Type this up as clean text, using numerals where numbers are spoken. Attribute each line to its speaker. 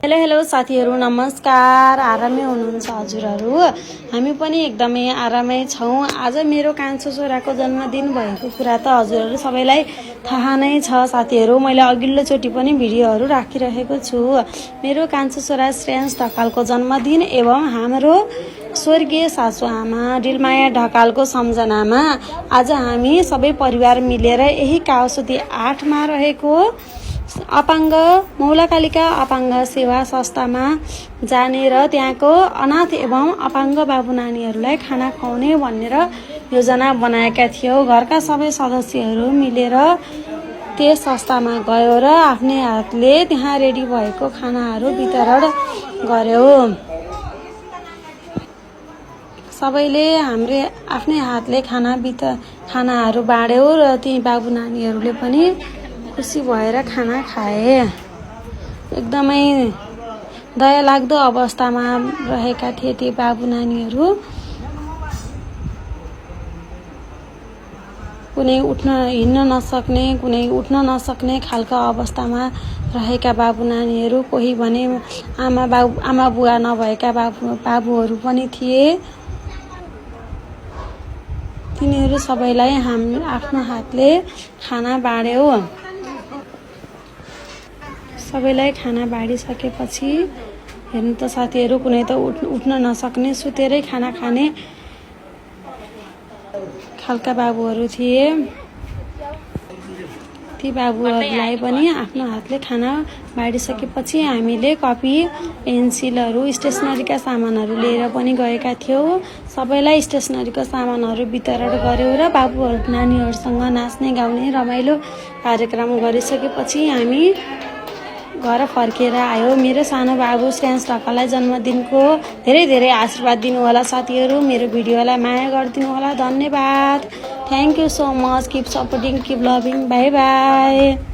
Speaker 1: Hello hello साथीहरु नमस्कार। आरामै हुनुहुन्छ हजुरहरु? हामी पनि एकदमै आरामै छौं। आज मेरो कान्छो छोराको जन्मदिन भएको कुरा त हजुरहरु सबैलाई थाहा नै छ साथीहरु। मैले अघिल्लो चोटी पनि भिडियोहरु राखिरहेको छु। मेरो कान्छो छोरा श्रेयस ढकालको जन्मदिन एवं हाम्रो स्वर्गीय सासूआमा डिलमाया ढकालको सम्झनामा आज हामी सबै परिवार मिलेर यही काउसुती 8 मा रहेको अपाङ्ग मौलाकालिका अपाङ्ग सेवा संस्थामा जाने र त्यहाँको अनाथ एवं अपाङ्ग बाबु नानीहरूलाई खाना खुवाउने भनेर योजना बनाएका थियौं। घरका सबै सदस्यहरू मिलेर त्यस संस्थामा गयो र आफ्नै हातले त्यहाँ रेडी भएको खानाहरू वितरण गर्यौं। सबैले हाम्रो आफ्नै हातले खानाहरू बाँड्यौं र ती बाबु नानीहरूले पनि खुसी भएर खाना खाए। एकदमै दयालाग्दो अवस्थामा रहेका थिए ती बाबु नानीहरू। कुनै हिँड्न नसक्ने, कुनै उठ्न नसक्ने खालका अवस्थामा रहेका बाबु नानीहरू, कोही भने आमा बुवा नभएका बाबुहरू पनि थिए। तिनीहरू सबैलाई हामी आफ्नो हातले खाना बाँड्यौं। सबैलाई खाना बाँडिसकेपछि हेर्नु त साथीहरू, कुनै त उठ्न नसक्ने, सुतेरै खाना खाने खालका बाबुहरू थिए। ती बाबुहरूलाई पनि आफ्नो हातले खाना बाँडिसकेपछि हामीले कपी, पेन्सिलहरू, स्टेसनरीका सामानहरू लिएर पनि गएका थियौं। सबैलाई स्टेसनरीका सामानहरू वितरण गर्यौं र बाबुहरू नानीहरूसँग नाच्ने गाउने रमाइलो कार्यक्रम गरिसकेपछि हामी घर फर्केर आयो। मेरो सानो बाबु श्रेयस ढकाललाई जन्मदिनको धेरै धेरै आशीर्वाद दिनु होला साथीहरू। मेरो भिडियोलाई माया गरिदिनु होला। धन्यवाद। Thank you so much. Keep supporting, keep loving. Bye bye.